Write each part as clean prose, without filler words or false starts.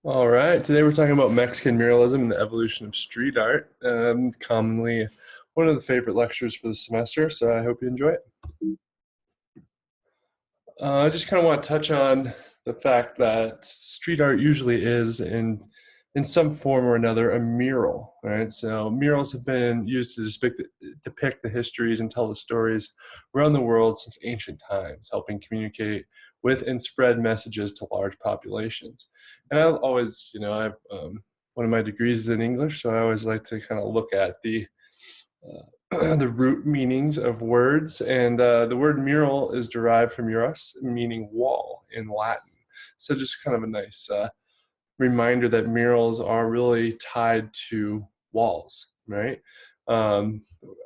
All right, today we're talking about Mexican muralism and the evolution of street art, commonly one of the favorite lectures for the semester, so I hope you enjoy it. I just kind of want to touch on the fact that street art usually is in some form or another a mural, right? So murals have been used to depict the histories and tell the stories around the world since ancient times, helping communicate with and spread messages to large populations. And I always, one of my degrees is in English, so I always like to kind of look at the root meanings of words, and the word mural is derived from muras, meaning wall in Latin. So just kind of a nice reminder that murals are really tied to walls, right? Um,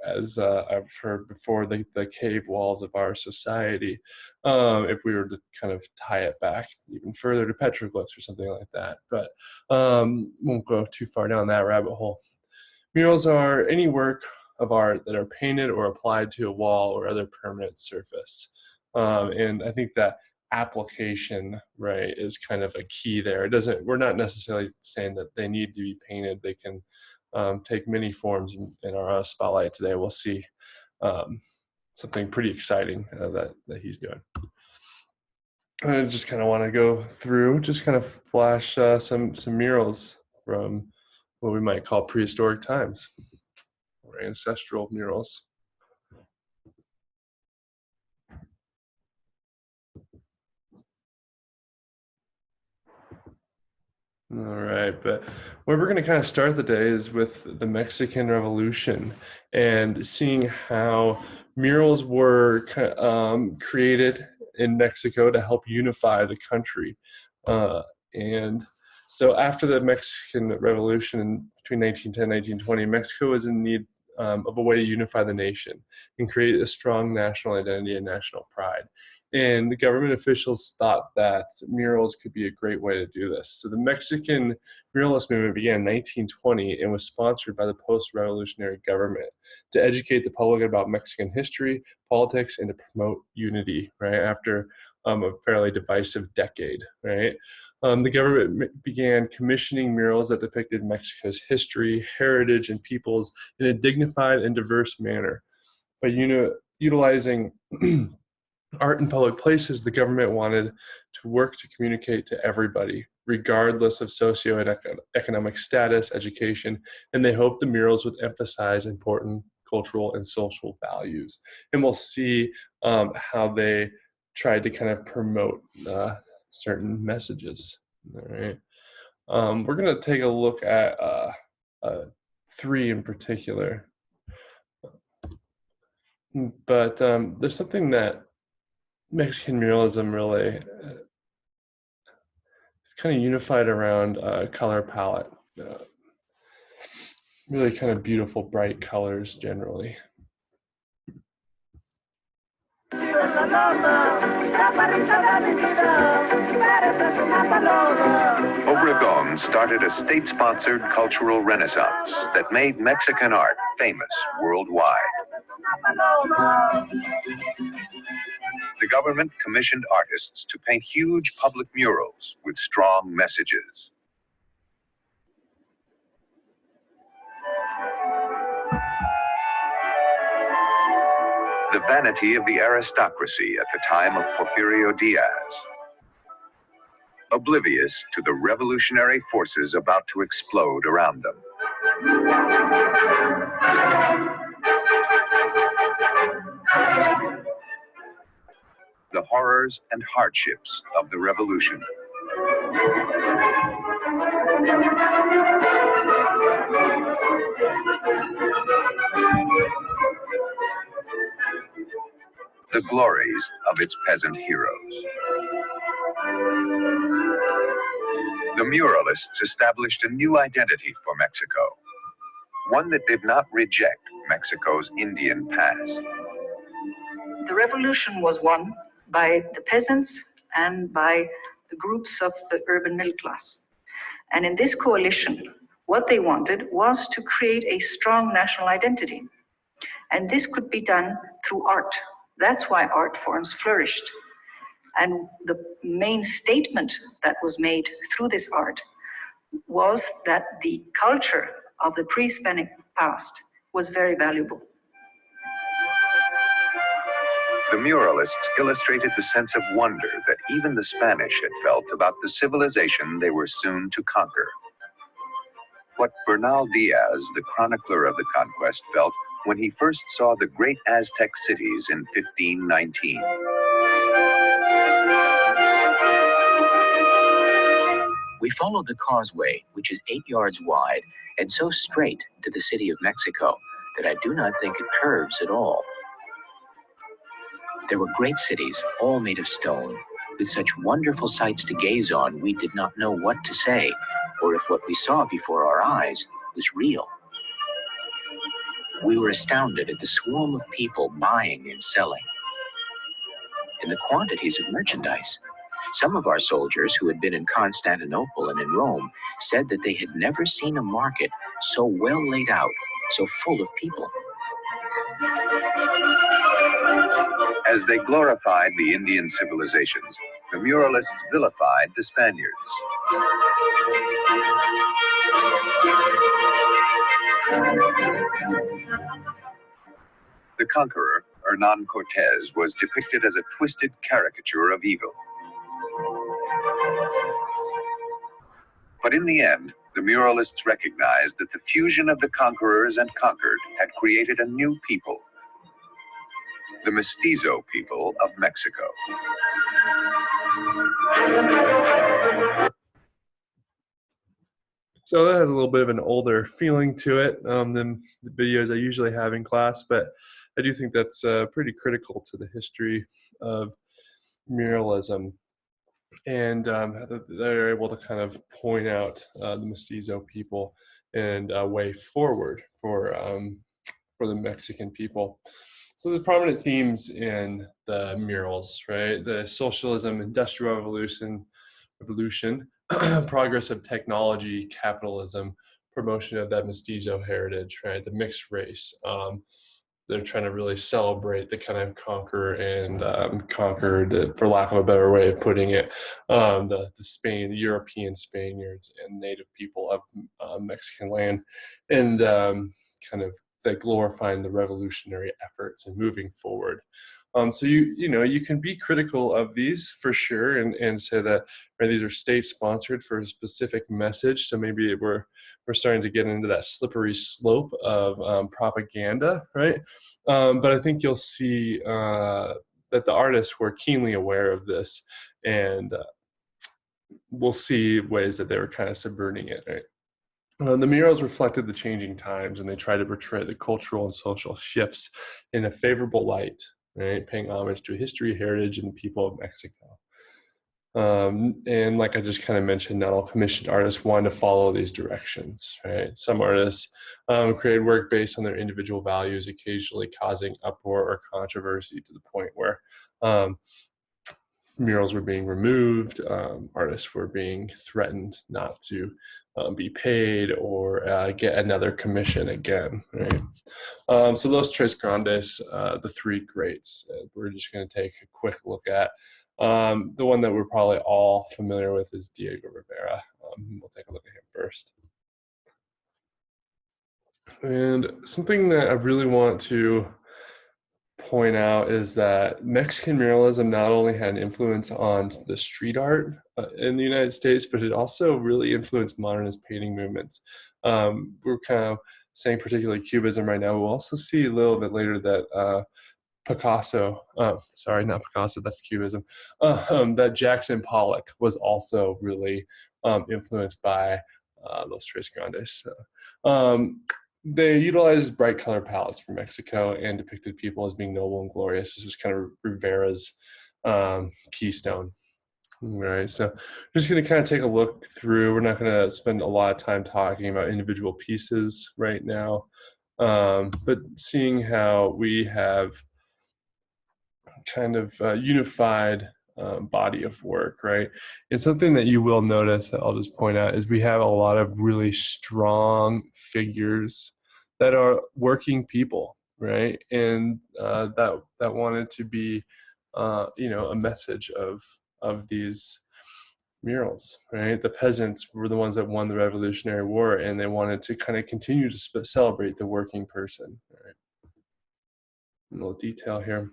as I've heard before, the cave walls of our society, if we were to kind of tie it back even further to petroglyphs or something like that. But won't go too far down that rabbit hole. Murals are any work of art that are painted or applied to a wall or other permanent surface. And I think that application, right, is kind of a key there. We're not necessarily saying that they need to be painted. They can take many forms in our spotlight today. We'll see something pretty exciting that he's doing. I just kind of want to go through, just kind of flash some murals from what we might call prehistoric times or ancestral murals. All right, but where we're going to kind of start the day is with the Mexican Revolution and seeing how murals were created in Mexico to help unify the country. And so after the Mexican Revolution between 1910 and 1920, Mexico was in need of a way to unify the nation and create a strong national identity and national pride. And the government officials thought that murals could be a great way to do this. So the Mexican muralist movement began in 1920 and was sponsored by the post-revolutionary government to educate the public about Mexican history, politics, and to promote unity, right, after a fairly divisive decade, right? The government began commissioning murals that depicted Mexico's history, heritage, and peoples in a dignified and diverse manner. By utilizing art in public places, the government wanted to work to communicate to everybody, regardless of socioeconomic status, education, and they hoped the murals would emphasize important cultural and social values. And we'll see how they tried to kind of promote certain messages. All right. We're going to take a look at three in particular. But there's something that Mexican muralism really is kind of unified around color palette. Really kind of beautiful, bright colors generally. Obregón started a state-sponsored cultural renaissance that made Mexican art famous worldwide. The government commissioned artists to paint huge public murals with strong messages. The vanity of the aristocracy at the time of Porfirio Diaz, oblivious to the revolutionary forces about to explode around them. The horrors and hardships of the revolution. The glories of its peasant heroes. The muralists established a new identity for Mexico, one that did not reject Mexico's Indian past. The revolution was won by the peasants and by the groups of the urban middle class. And in this coalition, what they wanted was to create a strong national identity. And this could be done through art. That's why art forms flourished. And the main statement that was made through this art was that the culture of the pre-Hispanic past was very valuable. The muralists illustrated the sense of wonder that even the Spanish had felt about the civilization they were soon to conquer. What Bernal Diaz, the chronicler of the conquest, felt when he first saw the great Aztec cities in 1519. We followed the causeway, which is 8 yards wide and so straight to the city of Mexico that I do not think it curves at all. There were great cities, all made of stone, with such wonderful sights to gaze on, we did not know what to say, or if what we saw before our eyes was real. We were astounded at the swarm of people buying and selling, and the quantities of merchandise. Some of our soldiers who had been in Constantinople and in Rome said that they had never seen a market so well laid out, so full of people. As they glorified the Indian civilizations, the muralists vilified the Spaniards. The conqueror, Hernán Cortés, was depicted as a twisted caricature of evil. But in the end, the muralists recognized that the fusion of the conquerors and conquered had created a new people, the Mestizo people of Mexico. So that has a little bit of an older feeling to it than the videos I usually have in class, but I do think that's pretty critical to the history of muralism. And they're able to kind of point out the Mestizo people and a way forward for the Mexican people. So there's prominent themes in the murals, right? The socialism, industrial revolution, progress of technology, capitalism, promotion of that mestizo heritage, right? The mixed race. They're trying to really celebrate the kind of conquer and conquered, for lack of a better way of putting it, the European Spaniards and native people of Mexican land, and kind of that glorifying the revolutionary efforts and moving forward. So you can be critical of these for sure, and say that, right, these are state sponsored for a specific message. So maybe we're starting to get into that slippery slope of propaganda, right? But I think you'll see that the artists were keenly aware of this, and we'll see ways that they were kind of subverting it, right? The murals reflected the changing times, and they tried to portray the cultural and social shifts in a favorable light, right? Paying homage to history, heritage, and the people of Mexico. And like I just kind of mentioned, not all commissioned artists wanted to follow these directions, right? Some artists created work based on their individual values, occasionally causing uproar or controversy to the point where murals were being removed, artists were being threatened not to be paid or get another commission again, right? So Los Tres Grandes, the three greats, we're just going to take a quick look at. The one that we're probably all familiar with is Diego Rivera. We'll take a look at him first. And something that I really want to point out is that Mexican muralism not only had an influence on the street art in the United States, but it also really influenced modernist painting movements. We're kind of saying particularly Cubism right now. We'll also see a little bit later that Picasso, sorry, not Picasso, that's Cubism, that Jackson Pollock was also really influenced by Los Tres Grandes. So, they utilized bright color palettes from Mexico and depicted people as being noble and glorious. This was kind of Rivera's keystone. Right, so I'm just going to kind of take a look through. We're not going to spend a lot of time talking about individual pieces right now, but seeing how we have kind of unified body of work, right? And something that you will notice that I'll just point out is we have a lot of really strong figures that are working people, right? And that wanted to be, a message of these murals, right? The peasants were the ones that won the Revolutionary War, and they wanted to kind of continue to celebrate the working person, right? A little detail here.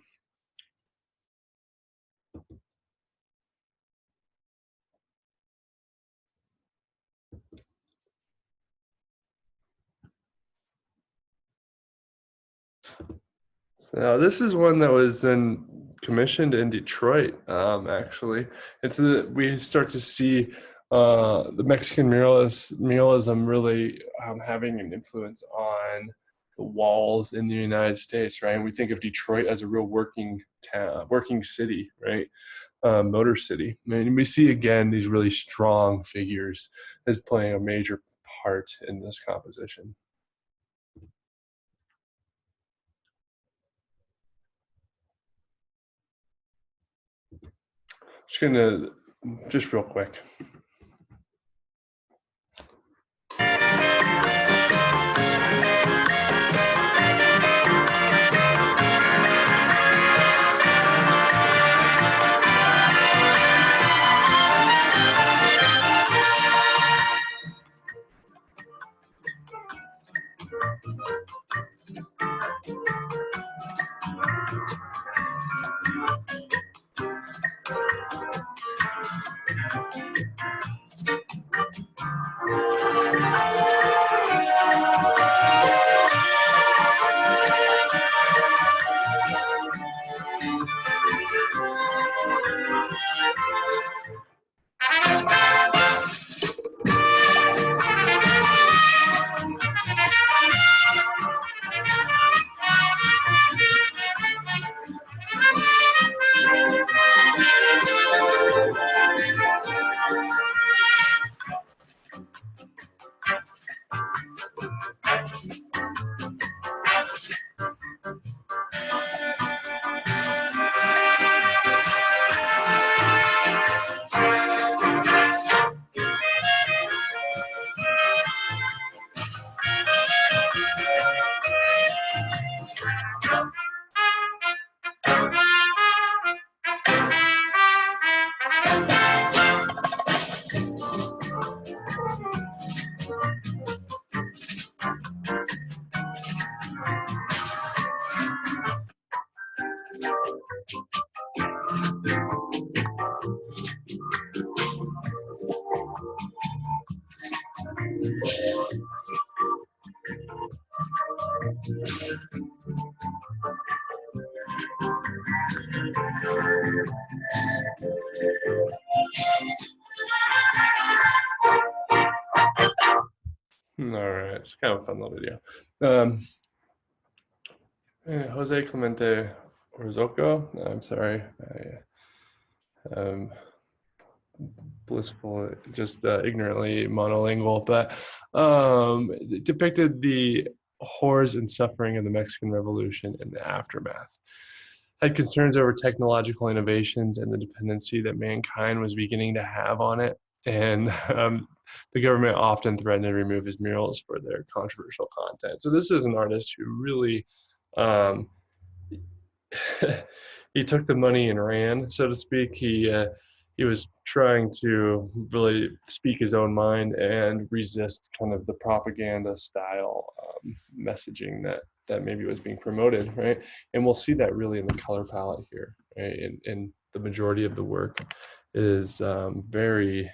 So this is one that was then commissioned in Detroit, actually. We start to see the Mexican muralism really having an influence on the walls in the United States, right? And we think of Detroit as a real working town, working city, right? Motor city. I mean, we see again these really strong figures as playing a major part in this composition. Just gonna, just real quick. All right, it's kind of a fun little video. Jose Clemente Orozco, I'm sorry, blissful, just ignorantly monolingual, but it depicted the horrors and suffering of the Mexican Revolution and the aftermath. Had concerns over technological innovations and the dependency that mankind was beginning to have on it. And the government often threatened to remove his murals for their controversial content. So this is an artist who really, he took the money and ran, so to speak. He was trying to really speak his own mind and resist kind of the propaganda style messaging that maybe was being promoted, right? And we'll see that really in the color palette here, right? And the majority of the work is very,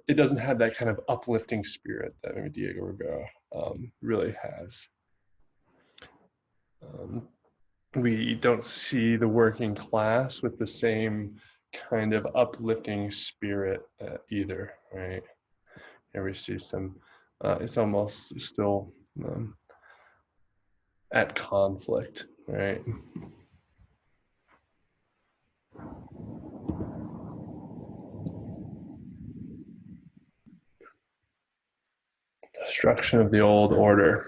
it doesn't have that kind of uplifting spirit that maybe Diego Rivera really has. We don't see the working class with the same kind of uplifting spirit either, right? Here we see some, it's almost still at conflict, right? Destruction of the old order.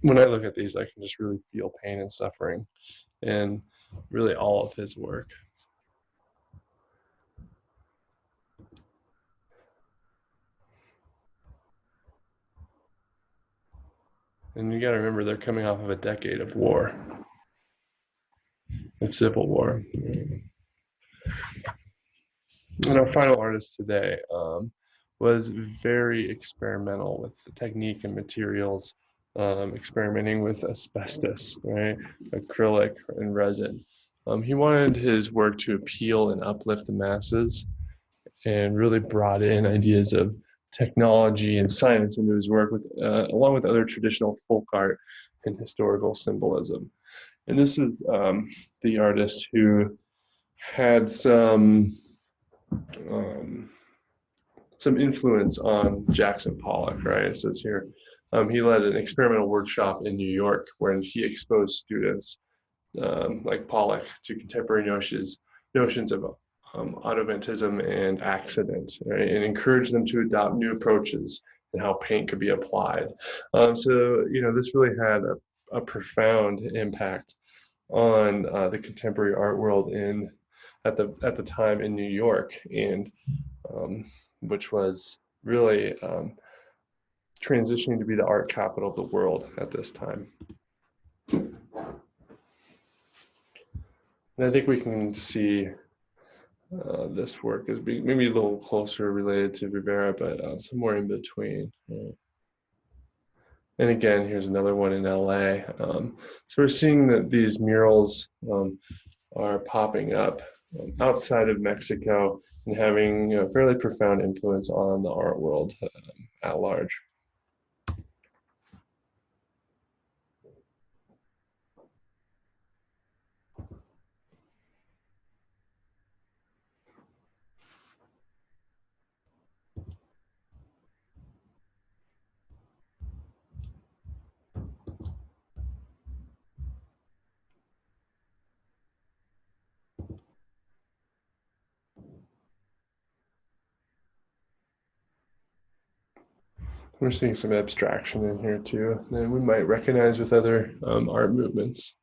When I look at these, I can just really feel pain and suffering in really all of his work. And you got to remember, they're coming off of a decade of war, of civil war. And our final artist today was very experimental with the technique and materials, experimenting with asbestos, right, acrylic and resin. He wanted his work to appeal and uplift the masses, and really brought in ideas of technology and science into his work, with along with other traditional folk art and historical symbolism. And this is the artist who had um, some influence on Jackson Pollock, right? It says here, he led an experimental workshop in New York where he exposed students like Pollock to contemporary notions of automatism and accident, right? And encouraged them to adopt new approaches and how paint could be applied. So, this really had a profound impact on the contemporary art world at the time in New York, and um, which was really transitioning to be the art capital of the world at this time. And I think we can see this work as being maybe a little closer related to Rivera, but somewhere in between. Right? And again, here's another one in LA. So we're seeing that these murals are popping up outside of Mexico and having fairly profound influence on the art world at large. We're seeing some abstraction in here too, that we might recognize with other art movements.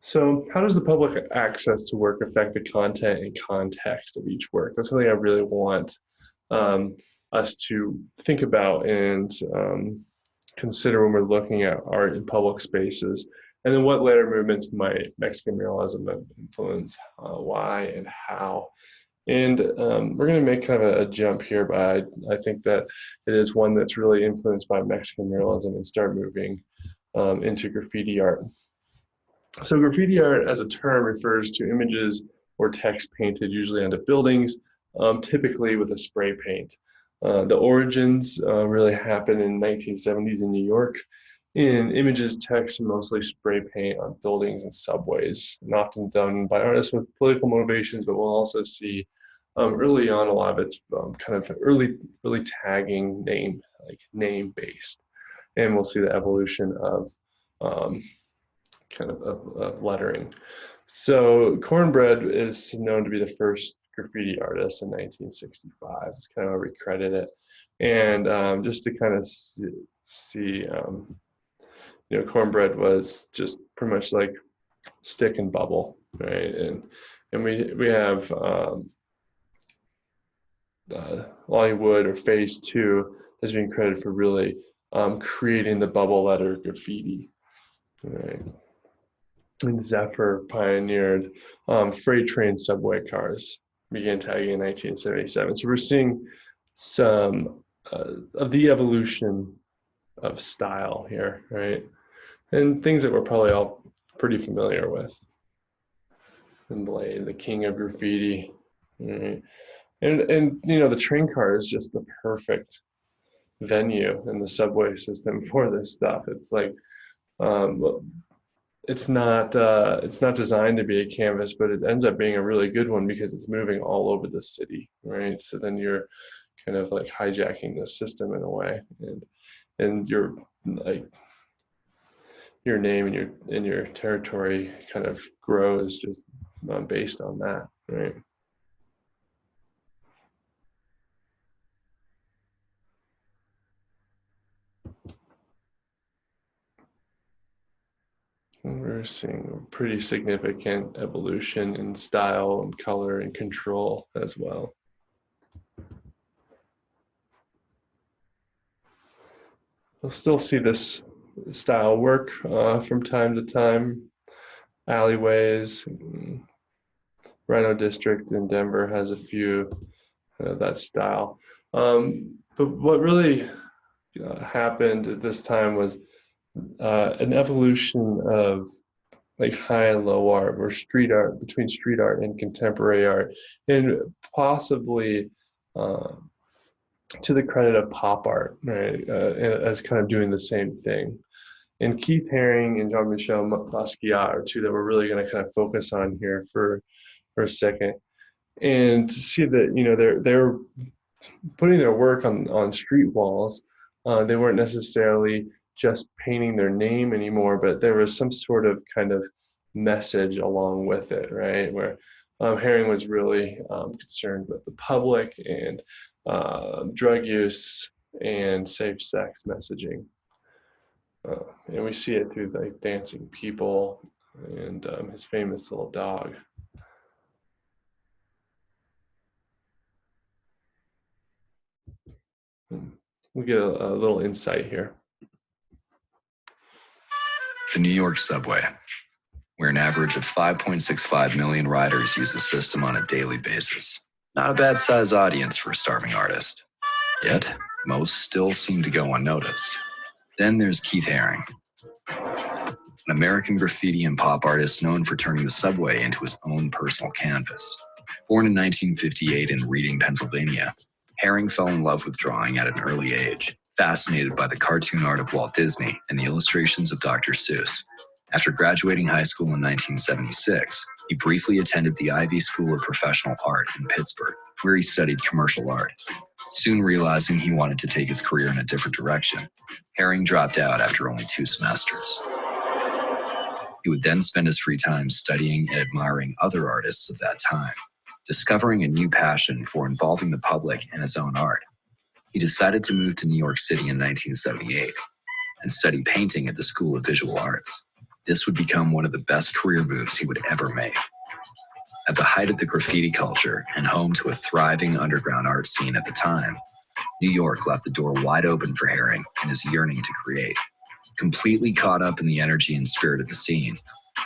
So how does the public access to work affect the content and context of each work? That's something I really want us to think about and consider when we're looking at art in public spaces. And then what later movements might Mexican muralism influence, why and how. And we're going to make kind of a jump here, but I think that it is one that's really influenced by Mexican muralism and start moving into graffiti art. So graffiti art as a term refers to images or text painted usually onto buildings, typically with a spray paint. The origins really happened in 1970s in New York, in images, text, and mostly spray paint on buildings and subways, and often done by artists with political motivations, but we'll also see early on a lot of it's kind of early tagging name based. And we'll see the evolution of um, of lettering. So Cornbread is known to be the first graffiti artist in 1965. That's kind of how we credit it. And just to kind of see Cornbread was just pretty much like stick and bubble, right? And we have Lonnie Wood, or Phase 2, has been credited for really creating the bubble letter graffiti, right? And Zephyr pioneered freight train subway cars, began tagging in 1977. So we're seeing some of the evolution of style here, right? And things that we're probably all pretty familiar with. And Blade, the king of graffiti, right? And the train car is just the perfect venue in the subway system for this stuff. It's like it's not designed to be a canvas, but it ends up being a really good one because it's moving all over the city, right? So then you're kind of like hijacking the system in a way, and you're like your name and your territory kind of grows just based on that, right? And we're seeing a pretty significant evolution in style and color and control as well. You'll still see this style work from time to time. Alleyways, Rhino District in Denver has a few that style. But what really happened at this time was an evolution of like high and low art, or street art, between street art and contemporary art, and possibly to the credit of pop art, right, as kind of doing the same thing. And Keith Haring and Jean-Michel Basquiat are two that we're really going to kind of focus on here for a second, and to see that they're putting their work on street walls. They weren't necessarily just painting their name anymore, but there was some sort of kind of message along with it, right? Where Haring was really concerned with the public and drug use and safe sex messaging. And we see it through like dancing people and his famous little dog. We get a little insight here. The New York subway, where an average of 5.65 million riders use the system on a daily basis. Not a bad size audience for a starving artist. Yet, most still seem to go unnoticed. Then there's Keith Haring, an American graffiti and pop artist known for turning the subway into his own personal canvas. Born in 1958 in Reading, Pennsylvania, Haring fell in love with drawing at an early age, fascinated by the cartoon art of Walt Disney and the illustrations of Dr. Seuss. After graduating high school in 1976, he briefly attended the Ivy School of Professional Art in Pittsburgh, where he studied commercial art. Soon realizing he wanted to take his career in a different direction, Haring dropped out after only 2 semesters. He would then spend his free time studying and admiring other artists of that time. Discovering a new passion for involving the public in his own art, he decided to move to New York City in 1978 and study painting at the School of Visual Arts. This would become one of the best career moves he would ever make. At the height of the graffiti culture and home to a thriving underground art scene at the time, New York left the door wide open for Haring and his yearning to create. Completely caught up in the energy and spirit of the scene,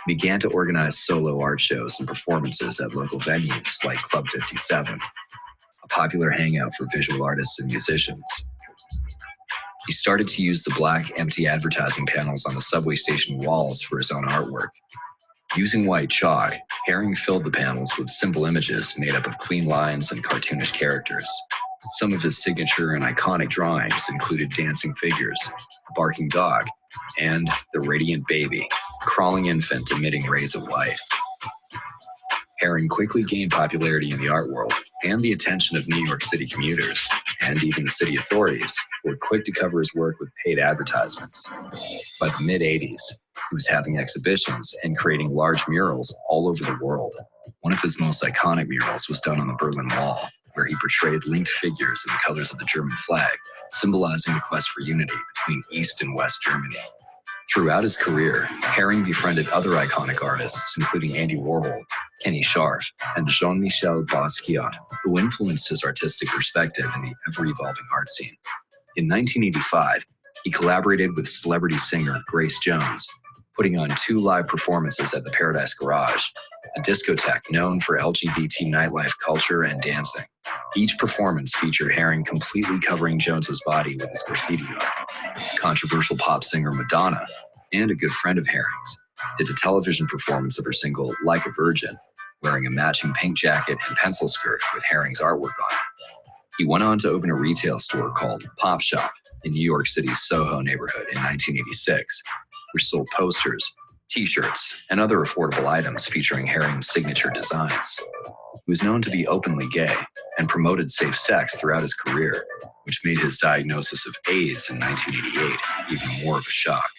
he began to organize solo art shows and performances at local venues like Club 57, a popular hangout for visual artists and musicians. He started to use the black, empty advertising panels on the subway station walls for his own artwork. Using white chalk, Haring filled the panels with simple images made up of clean lines and cartoonish characters. Some of his signature and iconic drawings included dancing figures, a barking dog, and the radiant baby, a crawling infant emitting rays of light. Haring quickly gained popularity in the art world and the attention of New York City commuters, and even the city authorities, who were quick to cover his work with paid advertisements. By the mid-'80s, he was having exhibitions and creating large murals all over the world. One of his most iconic murals was done on the Berlin Wall, where he portrayed linked figures in the colors of the German flag, symbolizing the quest for unity between East and West Germany. Throughout his career, Haring befriended other iconic artists, including Andy Warhol, Kenny Scharf, and Jean-Michel Basquiat, who influenced his artistic perspective in the ever-evolving art scene. In 1985, he collaborated with celebrity singer Grace Jones, putting on 2 live performances at the Paradise Garage, a discotheque known for LGBT nightlife culture and dancing. Each performance featured Haring completely covering Jones's body with his graffiti art. Controversial pop singer Madonna, and a good friend of Haring's, did a television performance of her single Like a Virgin, wearing a matching pink jacket and pencil skirt with Haring's artwork on it. He went on to open a retail store called Pop Shop in New York City's Soho neighborhood in 1986, which sold posters, t-shirts, and other affordable items featuring Haring's signature designs. He was known to be openly gay and promoted safe sex throughout his career, which made his diagnosis of AIDS in 1988 even more of a shock.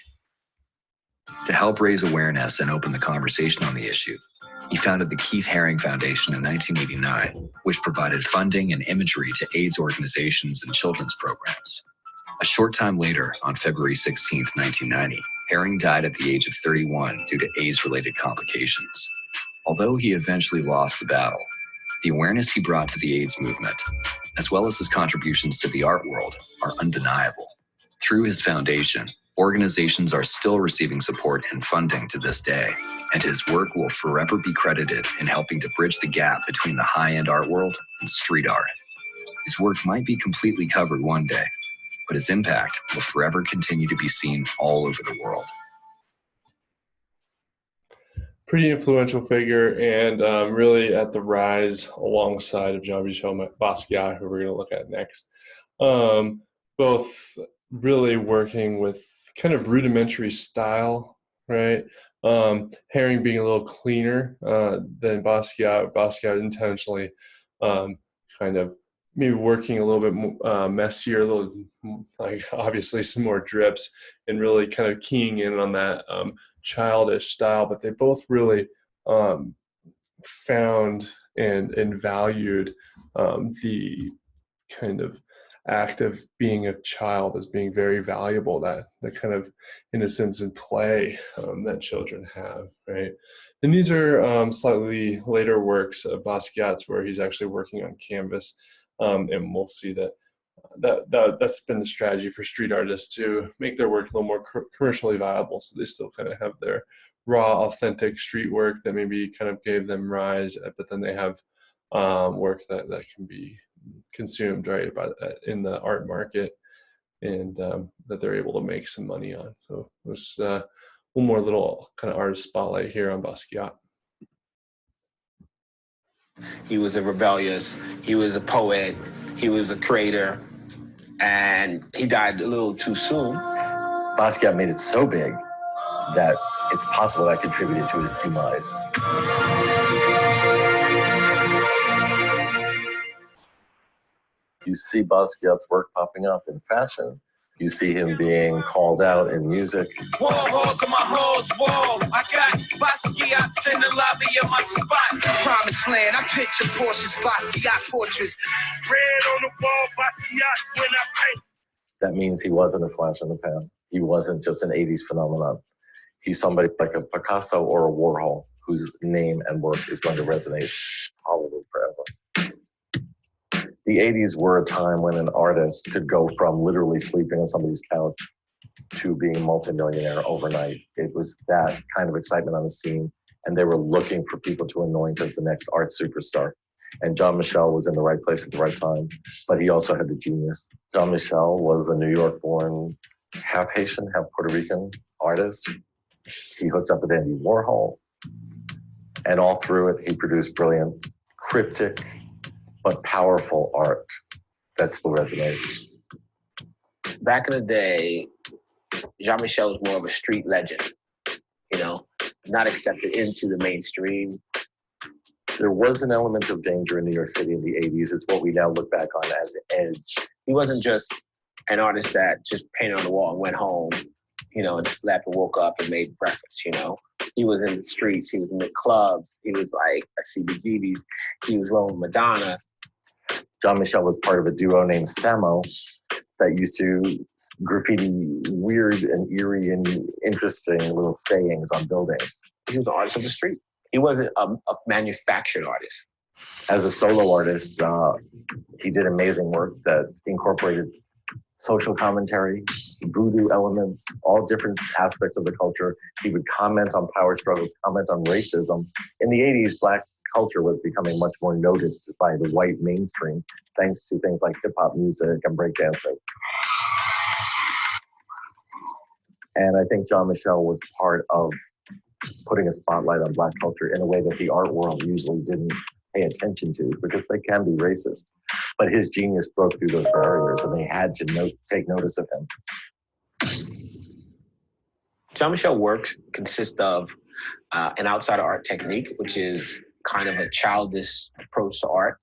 To help raise awareness and open the conversation on the issue, he founded the Keith Haring Foundation in 1989, which provided funding and imagery to AIDS organizations and children's programs. A short time later, on February 16, 1990, Haring died at the age of 31 due to AIDS-related complications. Although he eventually lost the battle, the awareness he brought to the AIDS movement, as well as his contributions to the art world, are undeniable. Through his foundation, organizations are still receiving support and funding to this day, and his work will forever be credited in helping to bridge the gap between the high-end art world and street art. His work might be completely covered one day, but his impact will forever continue to be seen all over the world. Pretty influential figure, and really at the rise alongside of Jean-Michel Basquiat, who we're going to look at next. Both really working with kind of rudimentary style, right? Herring being a little cleaner than Basquiat. Basquiat intentionally kind of maybe working a little bit messier, a little, like obviously some more drips, and really kind of keying in on that childish style. But they both really found and valued the kind of act of being a child as being very valuable, that kind of innocence and play that children have, right? And these are slightly later works of Basquiat's where he's actually working on canvas, and we'll see that's been the strategy for street artists to make their work a little more commercially viable, so they still kind of have their raw, authentic street work that maybe kind of gave them rise, but then they have work that can be consumed right in the art market, and that they're able to make some money on. So there's one more little kind of artist spotlight here on Basquiat. He was a rebellious, he was a poet, he was a creator, and he died a little too soon. Basquiat made it so big that it's possible that contributed to his demise. You see Basquiat's work popping up in fashion. You see him being called out in music. Warhols on my hose wall. I got Basquiat's in the lobby of my spot. Promised land, I picture Porsche's Basquiat portraits. Red on the wall, Basquiat when I paint. That means he wasn't a flash in the pan. He wasn't just an 80s phenomenon. He's somebody like a Picasso or a Warhol whose name and work is going to resonate Hollywood forever. The 80s were a time when an artist could go from literally sleeping on somebody's couch to being a multimillionaire overnight. It was that kind of excitement on the scene, and they were looking for people to anoint as the next art superstar. And Jean-Michel was in the right place at the right time, but he also had the genius. Jean-Michel was a New York-born, half Haitian, half Puerto Rican artist. He hooked up with Andy Warhol, and all through it, he produced brilliant, cryptic, but powerful art that still resonates. Back in the day, Jean-Michel was more of a street legend, not accepted into the mainstream. There was an element of danger in New York City in the 80s. It's what we now look back on as edge. He wasn't just an artist that just painted on the wall and went home, and slept and woke up and made breakfast, He was in the streets, he was in the clubs, he was like a CBGBs, he was rolling Madonna. Jean-Michel was part of a duo named Samo that used to graffiti weird and eerie and interesting little sayings on buildings. He was an artist of the street. He wasn't a manufactured artist. As a solo artist, he did amazing work that incorporated social commentary, voodoo elements, all different aspects of the culture. He would comment on power struggles, comment on racism. In the 80s, Black culture was becoming much more noticed by the white mainstream, thanks to things like hip-hop music and breakdancing. And I think Jean-Michel was part of putting a spotlight on Black culture in a way that the art world usually didn't pay attention to, because they can be racist. But his genius broke through those barriers, and they had to take notice of him. Jean-Michel works consist of an outside art technique, which is kind of a childish approach to art.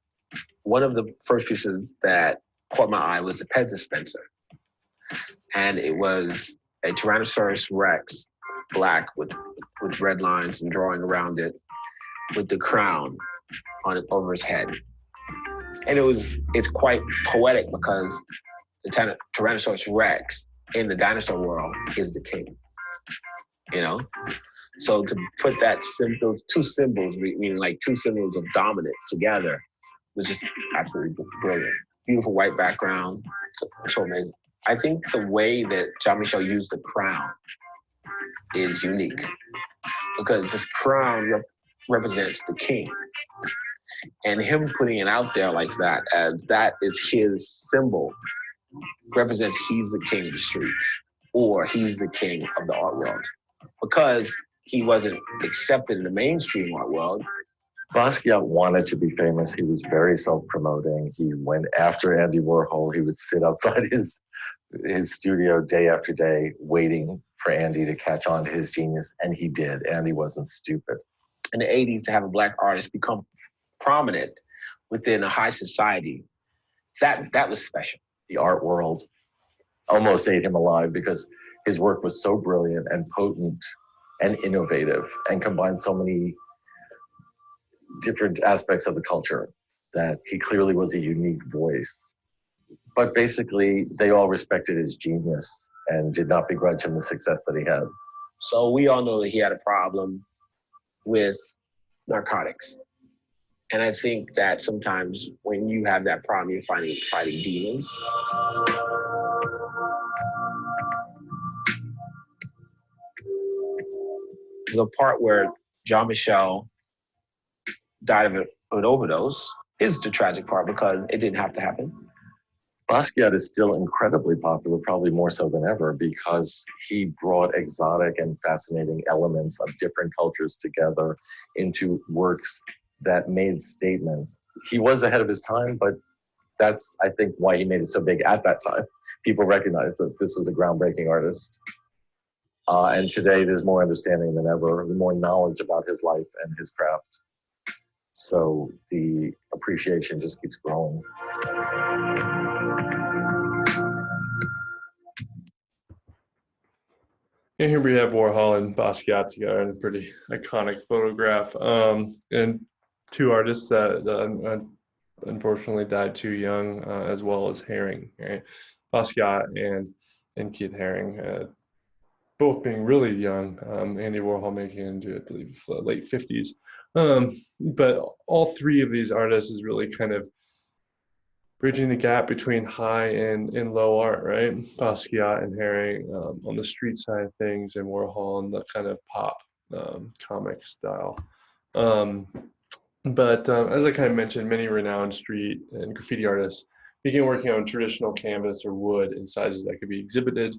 One of the first pieces that caught my eye was the Pez dispenser. And it was a Tyrannosaurus Rex, black with red lines and drawing around it, with the crown over his head. And it's quite poetic because the Tyrannosaurus Rex in the dinosaur world is the king, So to put those two symbols, meaning like two symbols of dominance together, was just absolutely brilliant. Beautiful white background, so amazing. I think the way that Jean-Michel used the crown is unique because this crown represents the king. And him putting it out there like that, as that is his symbol, represents he's the king of the streets, or he's the king of the art world. Because he wasn't accepted in the mainstream art world. Basquiat wanted to be famous. He was very self-promoting. He went after Andy Warhol. He would sit outside his studio day after day, waiting for Andy to catch on to his genius, and he did. Andy wasn't stupid. In the 80s, to have a Black artist become prominent within a high society, that was special. The art world almost ate him alive because his work was so brilliant and potent and innovative and combined so many different aspects of the culture that he clearly was a unique voice. But basically, they all respected his genius and did not begrudge him the success that he had. So we all know that he had a problem with narcotics. And I think that sometimes when you have that problem, you're fighting demons. The part where Jean-Michel died of an overdose is the tragic part because it didn't have to happen. Basquiat is still incredibly popular, probably more so than ever, because he brought exotic and fascinating elements of different cultures together into works that made statements. He was ahead of his time, but that's, I think, why he made it so big at that time. People recognized that this was a groundbreaking artist. And today there's more understanding than ever, more knowledge about his life and his craft. So the appreciation just keeps growing. And here we have Warhol and Basquiat together in a pretty iconic photograph. And two artists that unfortunately died too young, as well as Haring, right? Basquiat and Keith Haring, both being really young. Andy Warhol making it into, I believe, late 50s. But all three of these artists is really kind of bridging the gap between high and low art, right? Basquiat and Haring on the street side of things, and Warhol on the kind of pop comic style. But as I kind of mentioned, many renowned street and graffiti artists began working on traditional canvas or wood in sizes that could be exhibited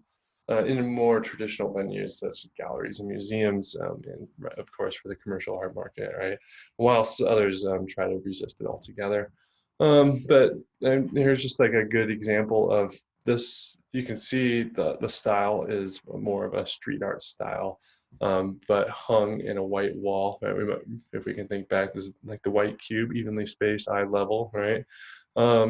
in more traditional venues such as galleries and museums, and of course for the commercial art market, right? Whilst others try to resist it altogether. But here's just like a good example of this. You can see the style is more of a street art style, but hung in a white wall. Right? If we can think back, this is like the white cube, evenly spaced, eye level, right?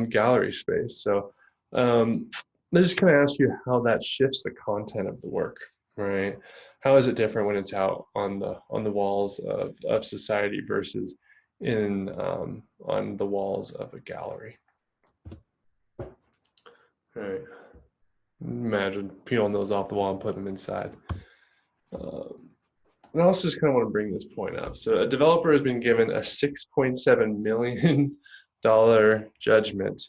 Gallery space. So I just kind of ask you how that shifts the content of the work, right? How is it different when it's out on the walls of society versus in on the walls of a gallery? Right. Imagine peeling those off the wall and putting them inside. And I also just kind of want to bring this point up. So a developer has been given a $6.7 million judgment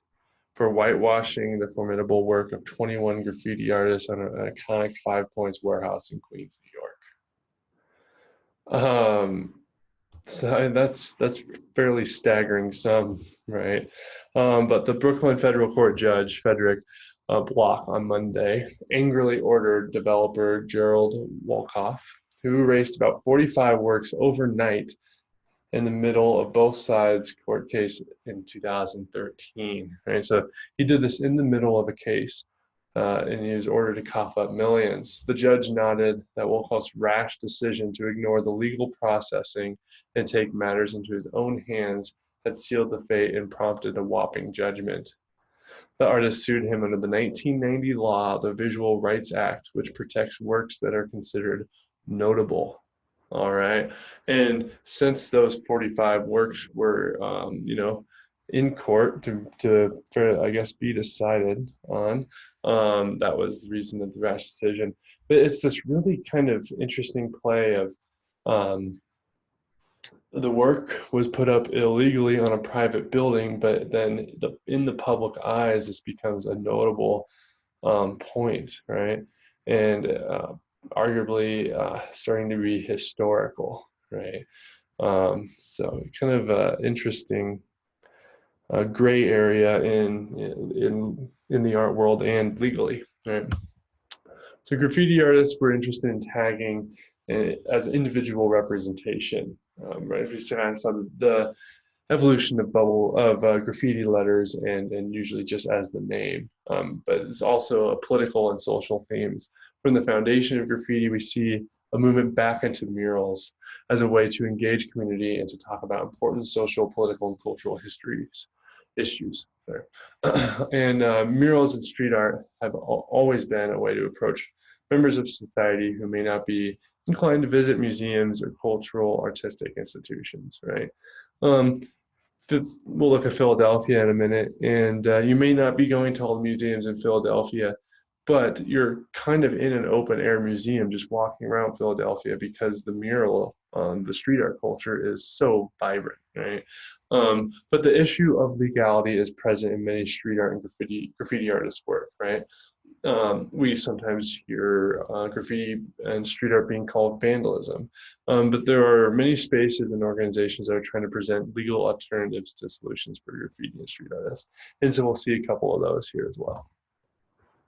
for whitewashing the formidable work of 21 graffiti artists on an iconic 5 Points warehouse in Queens, New York. So that's fairly staggering sum, right? But the Brooklyn Federal Court Judge, Frederick Block, on Monday angrily ordered developer Gerald Wolkoff, who erased about 45 works overnight in the middle of both sides' court case in 2013. Right, so he did this in the middle of a case, and he was ordered to cough up millions. The judge noted that Wolkoff's rash decision to ignore the legal processing and take matters into his own hands had sealed the fate and prompted a whopping judgment. The artist sued him under the 1990 law, the Visual Rights Act, which protects works that are considered notable. All right. And since those 45 works were, in court to I guess, be decided on, that was the reason of the rash decision. But it's this really kind of interesting play of the work was put up illegally on a private building, but then in the public eyes, this becomes a notable point, right? And arguably starting to be historical, right? So kind of interesting gray area in the art world and legally, right? So graffiti artists were interested in tagging as individual representation, right? If you say I saw the evolution of graffiti letters and usually just as the name, but it's also a political and social themes. From the foundation of graffiti, we see a movement back into murals as a way to engage community and to talk about important social, political, and cultural issues. Sorry. And murals and street art have always been a way to approach members of society who may not be inclined to visit museums or cultural artistic institutions, right? Um, we'll look at Philadelphia in a minute, and you may not be going to all the museums in Philadelphia, but you're kind of in an open air museum just walking around Philadelphia because the mural, the street art culture is so vibrant, right? But the issue of legality is present in many street art and graffiti artists' work, right? We sometimes hear graffiti and street art being called vandalism, but there are many spaces and organizations that are trying to present legal alternatives to solutions for graffiti and street artists. And so we'll see a couple of those here as well.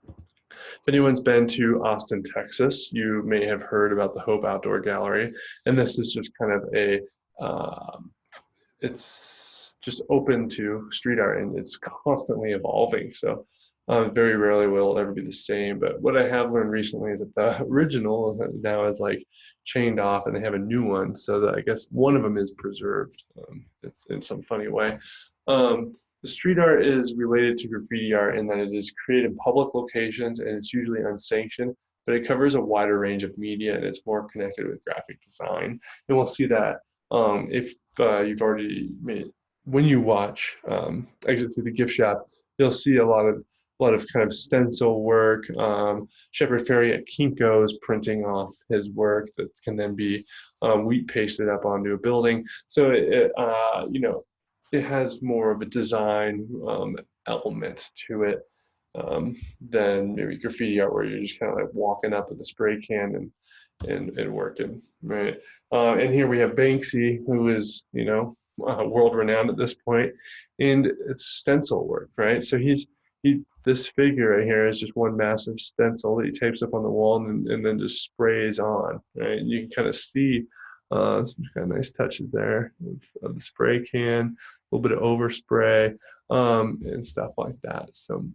If anyone's been to Austin, Texas, you may have heard about the Hope Outdoor Gallery. And this is just kind of it's just open to street art and it's constantly evolving. So very rarely will it ever be the same. But what I have learned recently is that the original now is like chained off and they have a new one. So that I guess one of them is preserved. It's in some funny way. The street art is related to graffiti art in that it is created in public locations and it's usually unsanctioned, but it covers a wider range of media and it's more connected with graphic design. And we'll see that if you've already made, when you watch Exit Through the Gift Shop, you'll see a lot of kind of stencil work. Shepard Fairey at Kinko's printing off his work that can then be wheat pasted up onto a building. So you know, it has more of a design element to it than maybe graffiti art where you're just kind of like walking up with a spray can and working, right? And here we have Banksy, who is, you know, world renowned at this point, and it's stencil work, right? So this figure right here is just one massive stencil that he tapes up on the wall and then just sprays on, right? And you can kind of see some kind of nice touches there of the spray can, a little bit of overspray, and stuff like that. So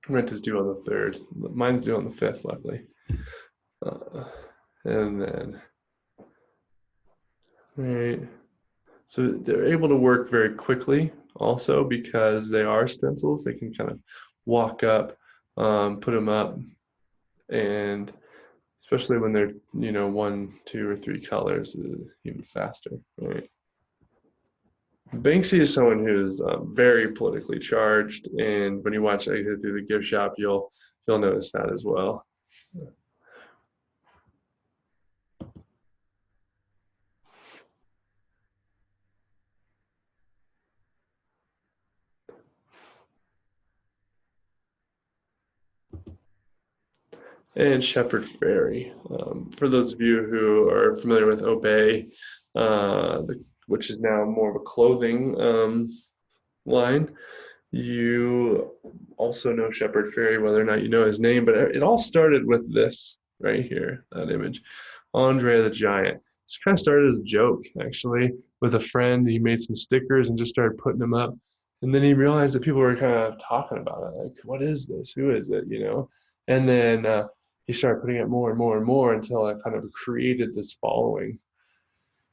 rent is due on the 3rd. Mine's due on the 5th, luckily. And then, right. So they're able to work very quickly also because they are stencils. They can kind of walk up, put them up, and especially when they're, you know, 1, 2, or 3 colors, even faster, right? Banksy is someone who's very politically charged, and when you watch Exit Through the Gift Shop, you'll notice that as well. And Shepard Fairey. For those of you who are familiar with Obey, which is now more of a clothing line, you also know Shepard Fairey, whether or not you know his name, but it all started with this right here, that image, Andre the Giant. This kind of started as a joke, actually, with a friend. He made some stickers and just started putting them up. And then he realized that people were kind of talking about it, like, what is this? Who is it? You know? And then he started putting it more and more and more until it kind of created this following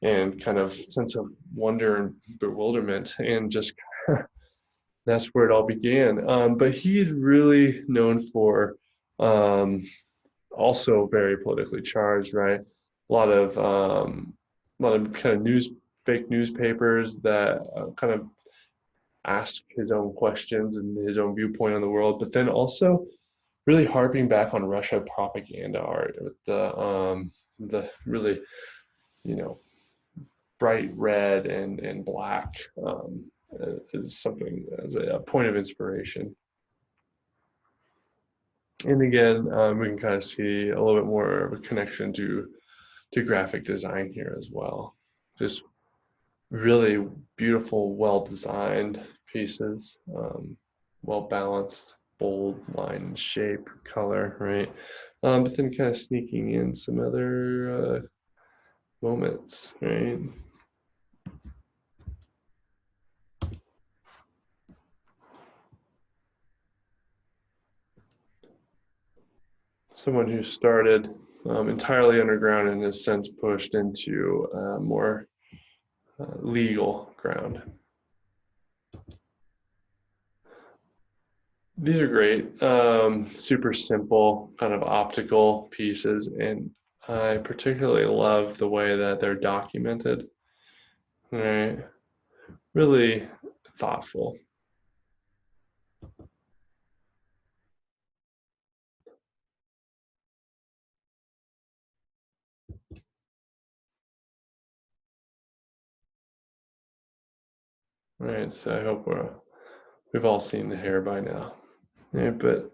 and kind of sense of wonder and bewilderment, and just that's where it all began. But he's really known for also very politically charged, right? A lot of kind of fake newspapers that kind of ask his own questions and his own viewpoint on the world, but then also really harping back on Russia propaganda art with the really, you know, bright red and black is something as a point of inspiration. And again, we can kind of see a little bit more of a connection to graphic design here as well. Just really beautiful, well-designed pieces, well-balanced, bold line, shape, color, right? But then kind of sneaking in some other moments, right? Someone who started entirely underground and has since pushed into more legal ground. These are great, super simple, kind of optical pieces, and I particularly love the way that they're documented. Right, really thoughtful. Right, so I hope we've all seen the hair by now. Right, but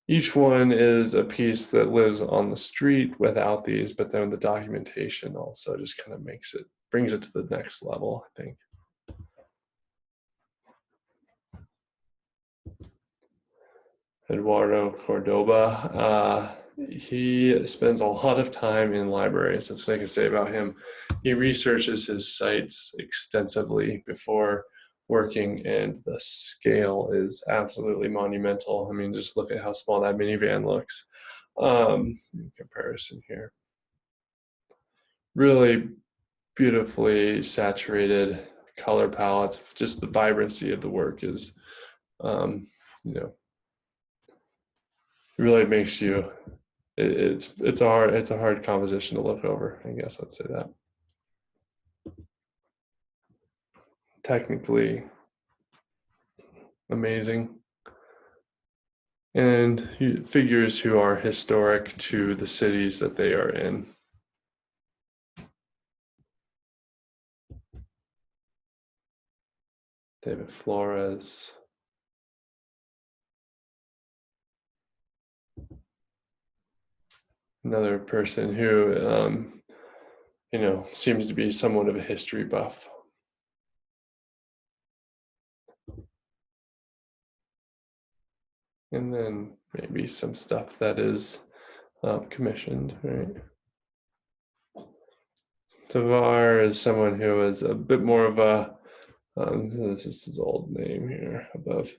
each one is a piece that lives on the street without these, but then the documentation also just kind of brings it to the next level, I think. Eduardo Cordoba, he spends a lot of time in libraries. That's what I can say about him. He researches his sites extensively before working, and the scale is absolutely monumental. I mean, just look at how small that minivan looks in comparison here. Really beautifully saturated color palettes. Just the vibrancy of the work is, you know, really makes you. It's a hard composition to look over. I guess I'd say that. Technically amazing, and figures who are historic to the cities that they are in. David Flores. Another person who, seems to be somewhat of a history buff. And then maybe some stuff that is commissioned, right? Tavar is someone who is a bit more of a, this is his old name here above.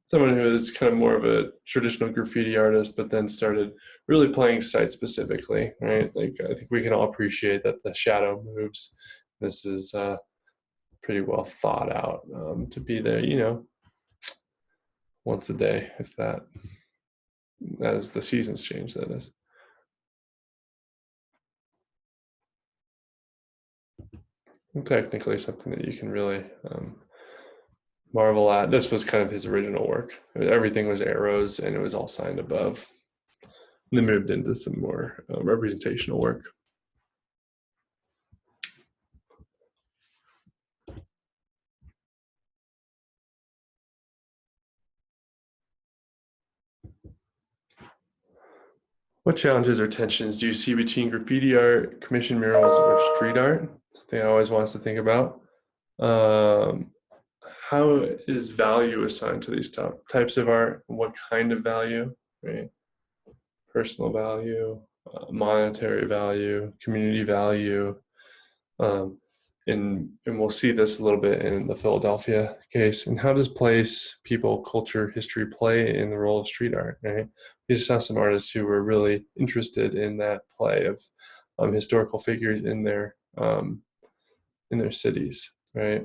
Someone who is kind of more of a traditional graffiti artist, but then started really playing site specifically, right? Like, I think we can all appreciate that the shadow moves. This is pretty well thought out to be there, once a day, if that, as the seasons change, that is. And technically something that you can really marvel at. This was kind of his original work. Everything was arrows and it was all signed above. And then moved into some more representational work. What challenges or tensions do you see between graffiti art, commissioned murals, or street art? Something I always want us to think about. How is value assigned to these types of art? What kind of value, right? Personal value, monetary value, community value. And we'll see this a little bit in the Philadelphia case. And how does place, people, culture, history play in the role of street art, right? We just saw some artists who were really interested in that play of historical figures in their cities, right?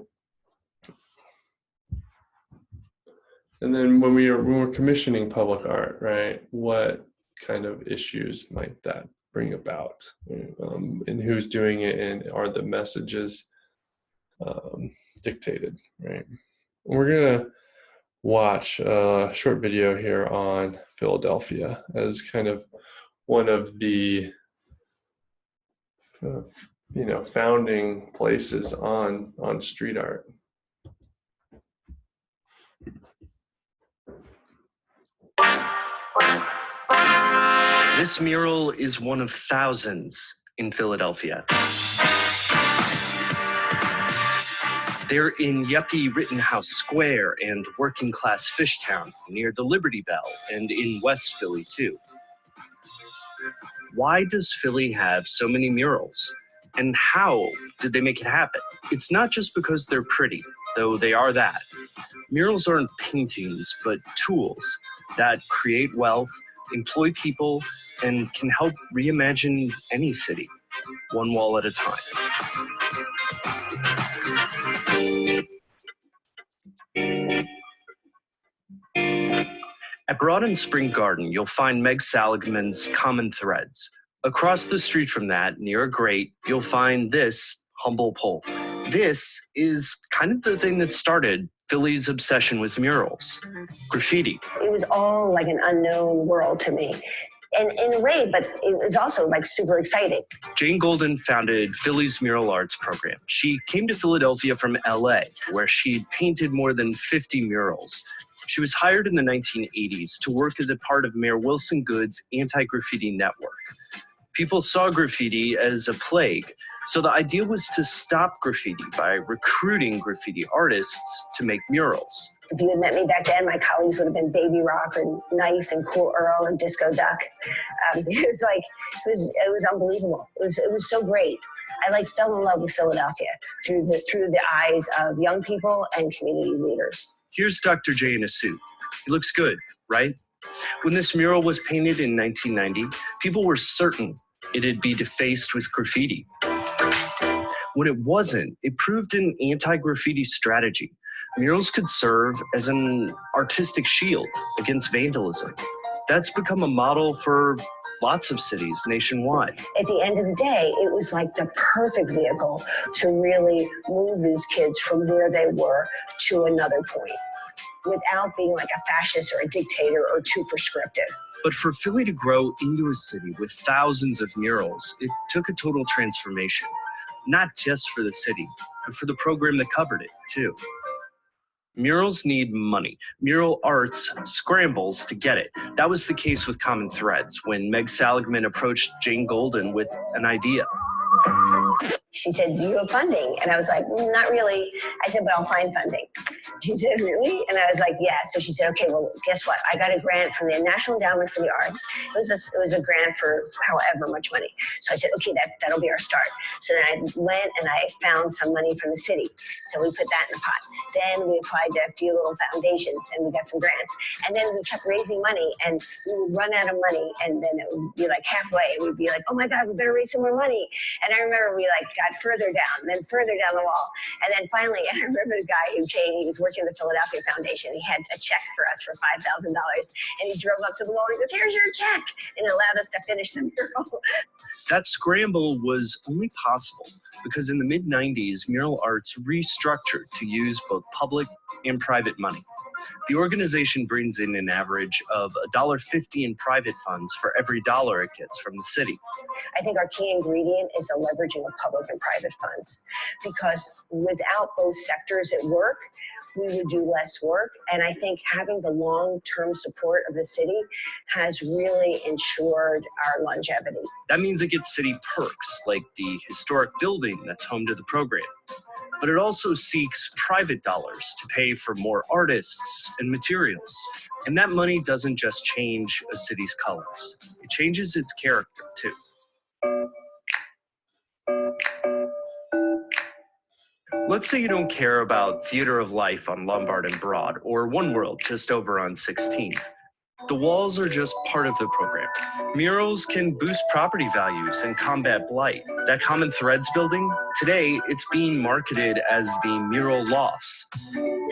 And then when we're commissioning public art, right, what kind of issues might that bring about, and who's doing it, and are the messages dictated, right? We're gonna watch a short video here on Philadelphia as kind of one of the founding places on street art. This mural is one of thousands in Philadelphia. They're in yuppie Rittenhouse Square and working class Fishtown, near the Liberty Bell, and in West Philly too. Why does Philly have so many murals? And how did they make it happen? It's not just because they're pretty, though they are that. Murals aren't paintings, but tools that create wealth, employ people, and can help reimagine any city, one wall at a time. At Broad and Spring Garden, you'll find Meg Saligman's Common Threads. Across the street from that, near a grate, you'll find this humble pole. This is kind of the thing that started Philly's obsession with murals, graffiti. It was all like an unknown world to me. And in a way, but it was also like super exciting. Jane Golden founded Philly's mural arts program. She came to Philadelphia from LA, where she'd painted more than 50 murals. She was hired in the 1980s to work as a part of Mayor Wilson Good's anti-graffiti network. People saw graffiti as a plague, so the idea was to stop graffiti by recruiting graffiti artists to make murals. If you had met me back then, my colleagues would have been Baby Rock or Knife and Cool Earl and Disco Duck. It was unbelievable. It was so great. I fell in love with Philadelphia through the eyes of young people and community leaders. Here's Dr. J in a suit. He looks good, right? When this mural was painted in 1990, people were certain it'd be defaced with graffiti. When it wasn't, it proved an anti-graffiti strategy. Murals could serve as an artistic shield against vandalism. That's become a model for lots of cities nationwide. At the end of the day, it was like the perfect vehicle to really move these kids from where they were to another point without being like a fascist or a dictator or too prescriptive. But for Philly to grow into a city with thousands of murals, it took a total transformation. Not just for the city, but for the program that covered it, too. Murals need money. Mural arts scrambles to get it. That was the case with Common Threads when Meg Saligman approached Jane Golden with an idea. She said, "Do you have funding?" And I was like, "Not really." I said, "But I'll find funding." She said, "Really?" And I was like, "Yeah." So she said, "Okay, well, guess what? I got a grant from the National Endowment for the Arts." It was a grant for however much money. So I said, "Okay, that'll be our start." So then I went and I found some money from the city. So we put that in the pot. Then we applied to a few little foundations and we got some grants. And then we kept raising money and we would run out of money and then it would be like halfway and we'd be like, "Oh my God, we better raise some more money." And I remember we got further down, then further down the wall. And then finally, I remember the guy who came, he was working at the Philadelphia Foundation. He had a check for us for $5,000. And he drove up to the wall and he goes, "Here's your check." And it allowed us to finish the mural. That scramble was only possible because in the mid-90s, mural arts restructured to use both public and private money. The organization brings in an average of $1.50 in private funds for every dollar it gets from the city. I think our key ingredient is the leveraging of public and private funds, because without both sectors at work, we would do less work. And I think having the long-term support of the city has really ensured our longevity. That means it gets city perks, like the historic building that's home to the program. But it also seeks private dollars to pay for more artists and materials. And that money doesn't just change a city's colors. It changes its character, too. Let's say you don't care about Theater of Life on Lombard and Broad, or One World just over on 16th. The walls are just part of the program. Murals can boost property values and combat blight. That Common Threads building, today it's being marketed as the Mural Lofts.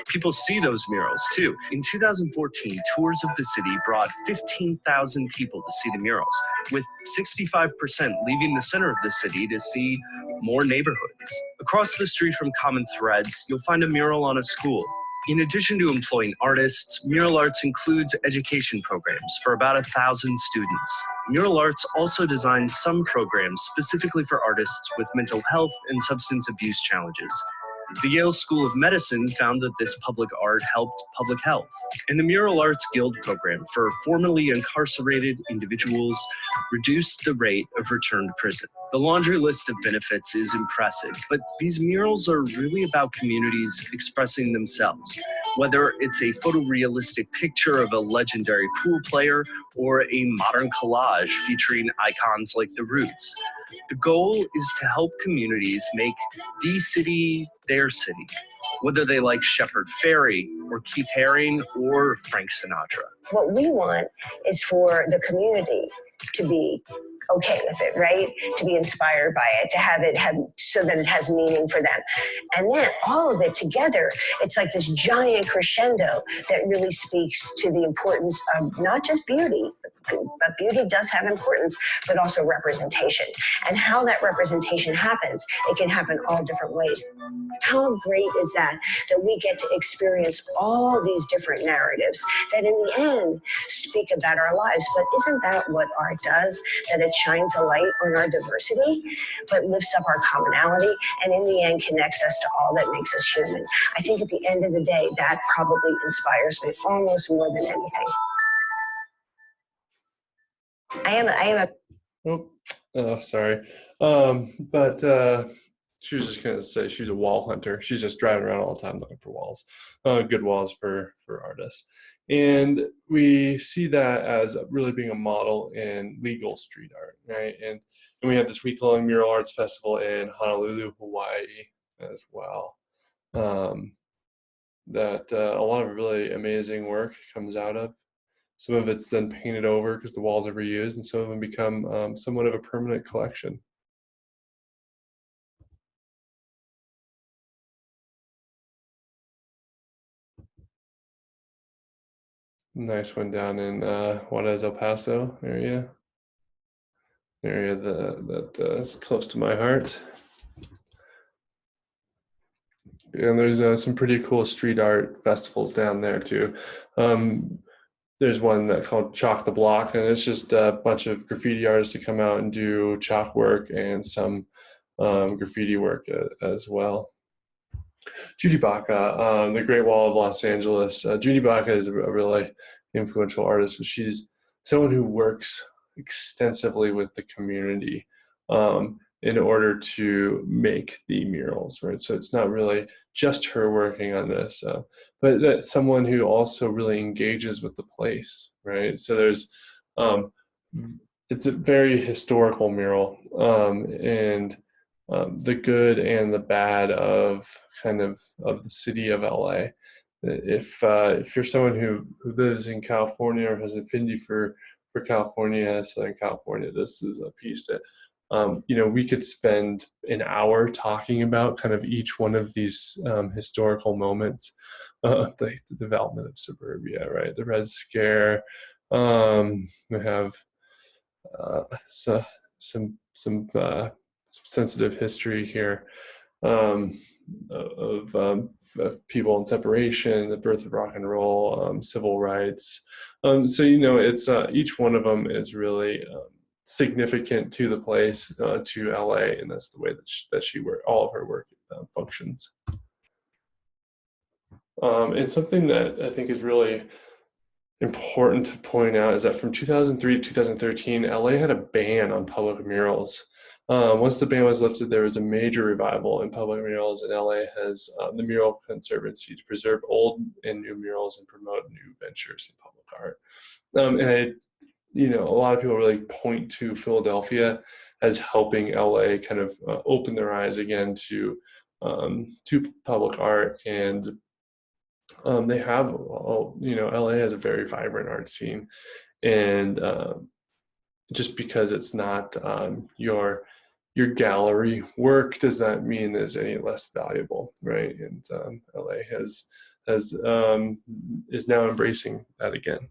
People see those murals too. In 2014, tours of the city brought 15,000 people to see the murals, with 65% leaving the center of the city to see more neighborhoods. Across the street from Common Threads, you'll find a mural on a school. In addition to employing artists, Mural Arts includes education programs for about 1,000 students. Mural Arts also designs some programs specifically for artists with mental health and substance abuse challenges. The Yale School of Medicine found that this public art helped public health, and the Mural Arts Guild program for formerly incarcerated individuals reduced the rate of return to prison. The laundry list of benefits is impressive, but these murals are really about communities expressing themselves. Whether it's a photorealistic picture of a legendary pool player or a modern collage featuring icons like the Roots, the goal is to help communities make the city their city, whether they like Shepard Fairey or Keith Haring or Frank Sinatra. What we want is for the community to be okay with it, right? To be inspired by it, to have it have so that it has meaning for them. And then all of it together, it's like this giant crescendo that really speaks to the importance of not just beauty, but beauty does have importance, but also representation. And how that representation happens, it can happen all different ways. How great is that we get to experience all these different narratives that in the end speak about our lives. But isn't that what art does? That it shines a light on our diversity, but lifts up our commonality, and in the end connects us to all that makes us human. I think at the end of the day, that probably inspires me almost more than anything. I am a Oh, sorry. But she was just gonna say she's a wall hunter. She's just driving around all the time looking for walls, good walls for artists. And we see that as really being a model in legal street art, right? And we have this week-long mural arts festival in Honolulu, Hawaii, as well. That a lot of really amazing work comes out of. Some of it's then painted over because the walls are reused, and some of them become somewhat of a permanent collection. Nice one down in Juarez, El Paso area. Area that is close to my heart. And there's some pretty cool street art festivals down there too. There's one that called Chalk the Block, and it's just a bunch of graffiti artists to come out and do chalk work and some graffiti work as well. Judy Baca, the Great Wall of Los Angeles. Judy Baca is a really influential artist, but she's someone who works extensively with the community in order to make the murals, right? So it's not really just her working on this, but that's someone who also really engages with the place, right? So there's, it's a very historical mural, and the good and the bad of of the city of LA. If you're someone who lives in California or has an affinity for California, Southern California, this is a piece that we could spend an hour talking about kind of each one of these historical moments, like the development of suburbia, right? The Red Scare. We have some sensitive history here of people in separation, the birth of rock and roll, civil rights. So it's each one of them is really significant to the place, to LA, and that's the way that she work. All of her work functions. And something that I think is really important to point out is that from 2003 to 2013, LA had a ban on public murals. Once the ban was lifted, there was a major revival in public murals, and LA has the Mural Conservancy to preserve old and new murals and promote new ventures in public art. A lot of people really point to Philadelphia as helping LA kind of open their eyes again to public art, and they have, LA has a very vibrant art scene, and just because it's not your gallery work does not mean it's any less valuable, right? And LA is now embracing that again.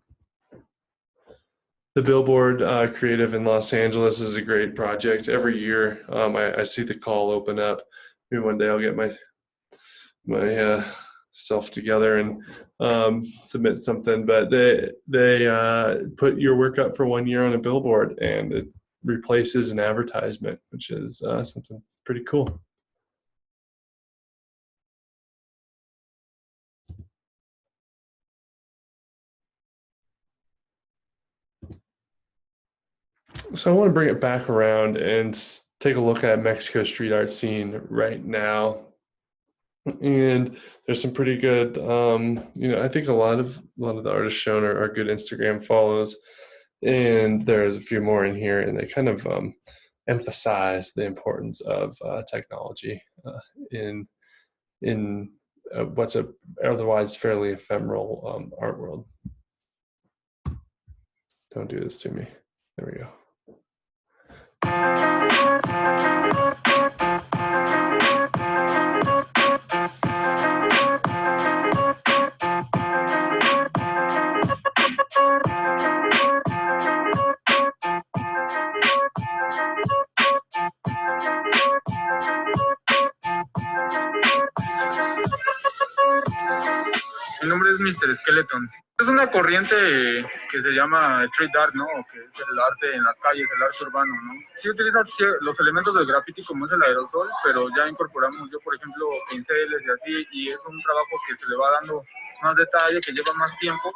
The Billboard Creative in Los Angeles is a great project. Every year, I see the call open up. Maybe one day I'll get my self together and submit something. But they put your work up for 1 year on a billboard, and it replaces an advertisement, which is something pretty cool. So I want to bring it back around and take a look at Mexico's street art scene right now. And there's some pretty good, I think a lot of the artists shown are good Instagram follows, and there's a few more in here, and they kind of emphasize the importance of technology in what's a otherwise fairly ephemeral art world. Don't do this to me. There we go. Mi nombre es Mr. Skeleton. Es una corriente que se llama street art, ¿no? Que es el arte en las calles, el arte urbano, ¿no? Sí utiliza los elementos del graffiti como es el aerosol, pero ya incorporamos yo, por ejemplo, pinceles y así, y es un trabajo que se le va dando más detalle, que lleva más tiempo.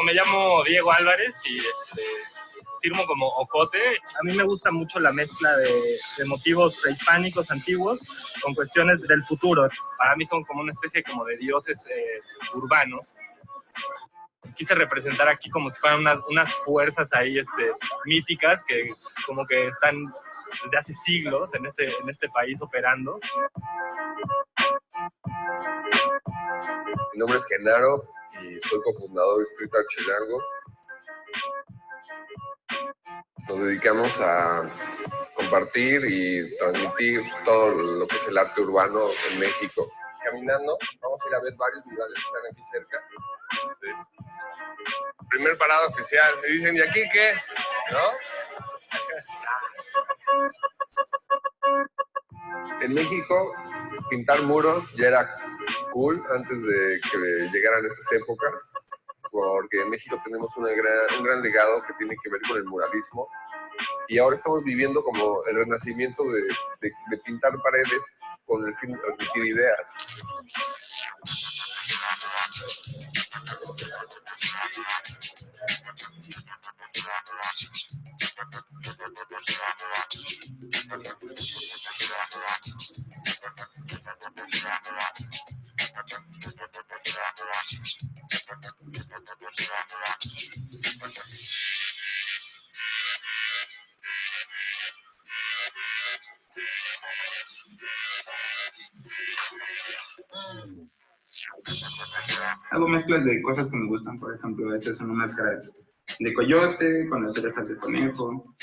Me llamo Diego Álvarez y firmo como Ocote. A mí me gusta mucho la mezcla de motivos prehispánicos antiguos con cuestiones del futuro. Para mí son como una especie como de dioses urbanos. Quise representar aquí como si fueran unas fuerzas ahí míticas que como que están desde hace siglos en este país operando. Mi nombre es Genaro y soy cofundador de Street Art Chilango. Nos dedicamos a compartir y transmitir todo lo que es el arte urbano en México. Caminando, vamos a ir a ver varios lugares que están aquí cerca. Primer parada oficial. Y dicen, ¿y aquí qué? ¿No? En México, pintar muros ya era cool antes de que llegaran estas épocas, porque en México tenemos un gran legado que tiene que ver con el muralismo, y ahora estamos viviendo como el renacimiento de pintar paredes con el fin de transmitir ideas. Hago mezclas de cosas que me gustan, por ejemplo, estas son unas caras de coyote con las orejas de conejo.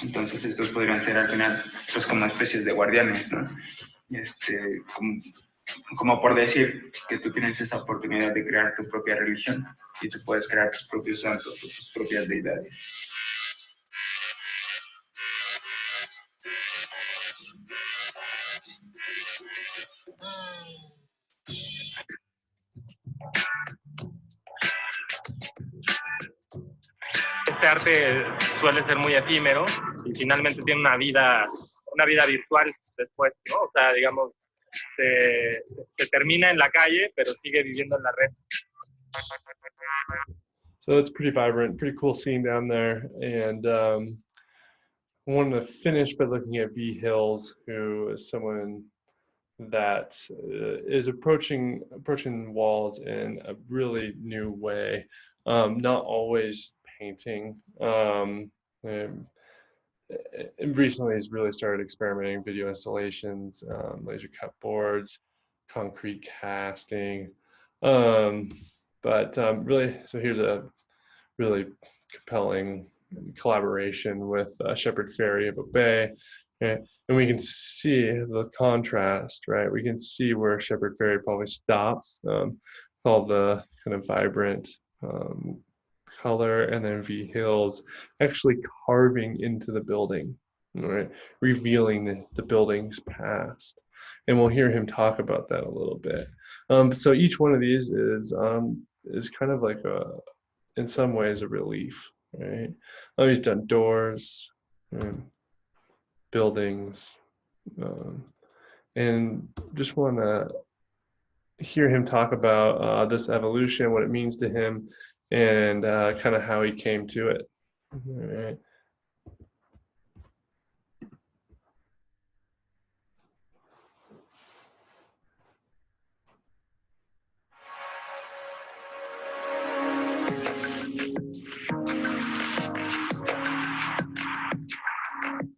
Entonces estos podrían ser al final pues como especies de guardianes, ¿no? Como por decir que tú tienes esa oportunidad de crear tu propia religión y tú puedes crear tus propios santos, tus propias deidades. Este arte suele ser muy efímero y finalmente tiene una vida virtual después, ¿no? O sea, digamos, se termina en la calle, pero sigue viviendo en la red. So it's pretty vibrant, pretty cool scene down there. And I wanted to finish by looking at V Hills, who is someone that is approaching walls in a really new way, not always painting. And recently he's really started experimenting video installations, laser cut boards, concrete casting. Really, so here's a really compelling collaboration with Shepherd Ferry of Obey. Okay? And we can see the contrast, right? We can see where Shepherd Ferry probably stops, all the kind of vibrant color, and then V Hills actually carving into the building, right? Revealing the building's past. And we'll hear him talk about that a little bit. So each one of these is kind of like in some ways a relief, right? He's done doors, buildings, and just want to hear him talk about this evolution, what it means to him, and kind of how he came to it. All right.